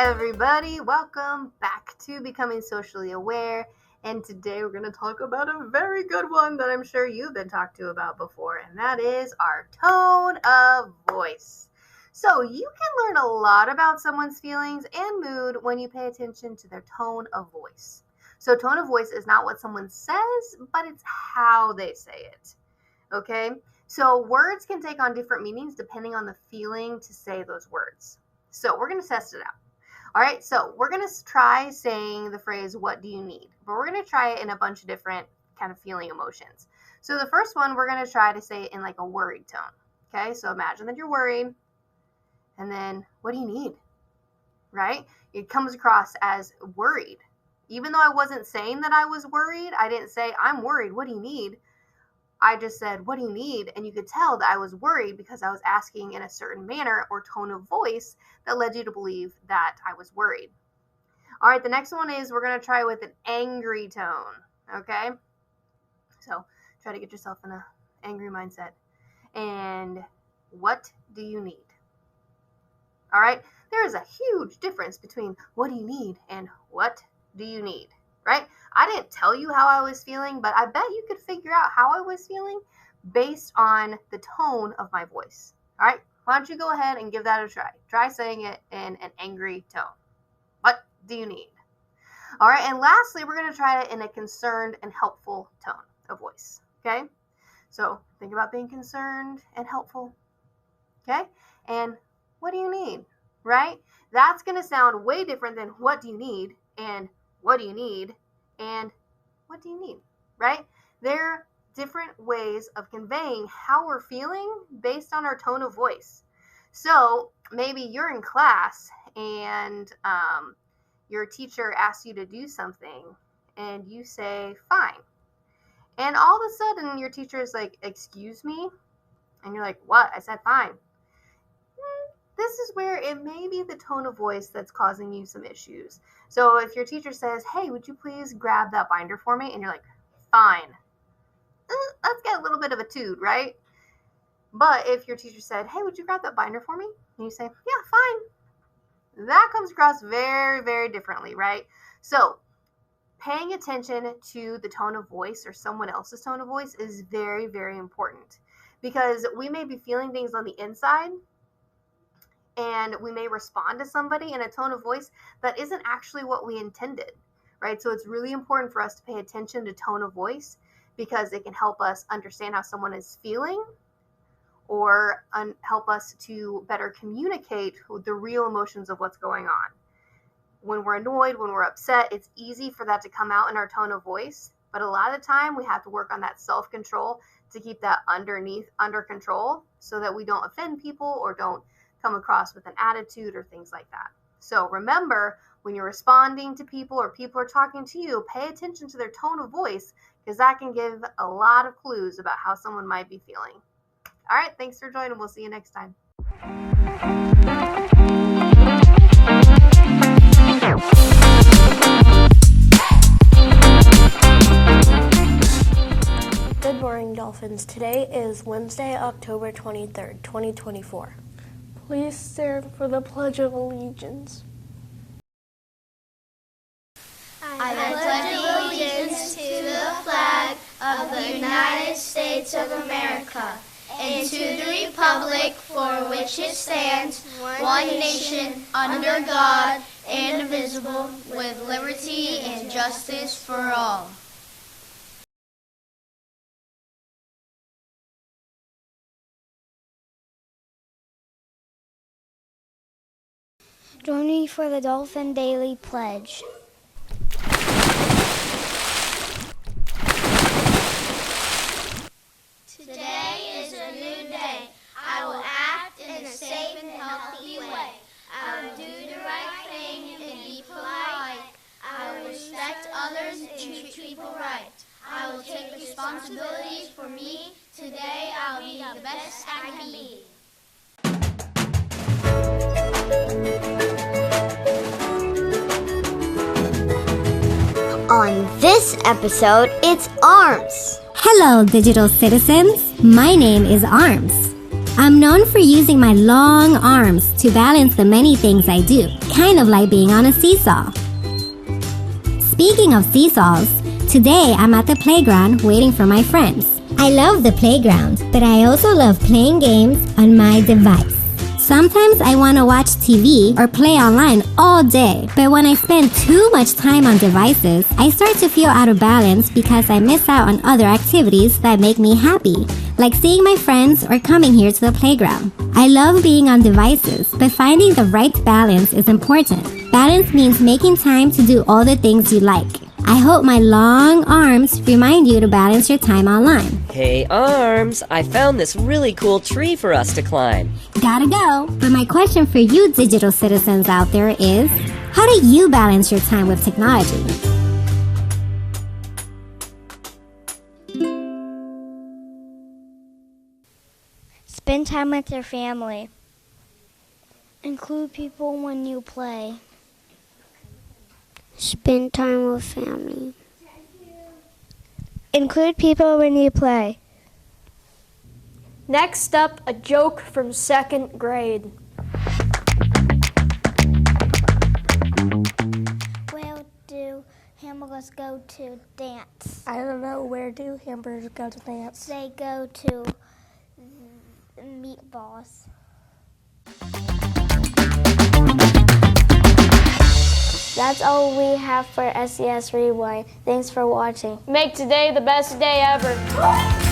everybody, welcome back to Becoming Socially Aware, and today we're going to talk about a very good one that I'm sure you've been talked to about before, and that is our tone of voice. So you can learn a lot about someone's feelings and mood when you pay attention to their tone of voice. So tone of voice is not what someone says, but it's how they say it, okay? So words can take on different meanings depending on the feeling to say those words. So we're going to test it out. All right, so we're going to try saying the phrase, what do you need? But we're going to try it in a bunch of different kind of feeling emotions. So the first one, we're going to try to say it in like a worried tone. Okay, so imagine that you're worried. And then, what do you need? Right? It comes across as worried. Even though I wasn't saying that I was worried, I didn't say, I'm worried, what do you need? I just said, what do you need? And you could tell that I was worried because I was asking in a certain manner or tone of voice that led you to believe that I was worried. All right, the next one is we're going to try with an angry tone, okay? So try to get yourself in an angry mindset. And what do you need? All right, there is a huge difference between what do you need and what do you need, right? I didn't tell you how I was feeling, but I bet you could figure out how I was feeling based on the tone of my voice. All right, why don't you go ahead and give that a try? Try saying it in an angry tone. What do you need? All right, and lastly, we're going to try it in a concerned and helpful tone of voice, okay? So think about being concerned and helpful, okay? And what do you need, right? That's going to sound way different than what do you need and what do you need and what do you need, right? They're different ways of conveying how we're feeling based on our tone of voice. So maybe you're in class and your teacher asks you to do something and you say, fine. And all of a sudden your teacher is like, excuse me? And you're like, what? I said fine. This is where it may be the tone of voice that's causing you some issues. So if your teacher says, hey, would you please grab that binder for me? And you're like, fine. Let's get a little bit of a toot, right? But if your teacher said, hey, would you grab that binder for me? And you say, yeah, fine. That comes across very, very differently, right? So paying attention to the tone of voice or someone else's tone of voice is very, very important because we may be feeling things on the inside and we may respond to somebody in a tone of voice that isn't actually what we intended, right? So it's really important for us to pay attention to tone of voice because it can help us understand how someone is feeling or help us to better communicate the real emotions of what's going on. When we're annoyed, when we're upset, it's easy for that to come out in our tone of voice, but a lot of the time we have to work on that self-control to keep that under control so that we don't offend people or don't come across with an attitude or things like that. So remember, when you're responding to people or people are talking to you, pay attention to their tone of voice because that can give a lot of clues about how someone might be feeling. All right, thanks for joining. We'll see you next time. Good morning, Dolphins. Today is Wednesday, October 23rd, 2024. Please stand for the Pledge of Allegiance. I pledge allegiance to the flag of the United States of America and to the republic for which it stands, one nation, under God, indivisible, with liberty and justice for all. Join me for the Dolphin Daily Pledge. Today is a new day. I will act in a safe and healthy way. I will do the right thing and be polite. I will respect others and treat people right. I will take responsibilities for me. Today I will be the best I can be. On this episode, it's ARMS. Hello, digital citizens. My name is ARMS. I'm known for using my long arms to balance the many things I do. kind of like being on a seesaw. Speaking of seesaws, today I'm at the playground waiting for my friends. I love the playground, but I also love playing games on my device. Sometimes I want to watch TV or play online all day, but when I spend too much time on devices, I start to feel out of balance because I miss out on other activities that make me happy, like seeing my friends or coming here to the playground. I love being on devices, but finding the right balance is important. Balance means making time to do all the things you like. I hope my long arms remind you to balance your time online. Hey, Arms, I found this really cool tree for us to climb. Gotta go, but my question for you digital citizens out there is, how do you balance your time with technology? Spend time with your family. Include people when you play. Spend time with family. Include people when you play. Next up, a joke from 2nd grade. Where do hamburgers go to dance? I don't know, where do hamburgers go to dance? They go to meatballs. That's all we have for SES Rewind. Thanks for watching. Make today the best day ever.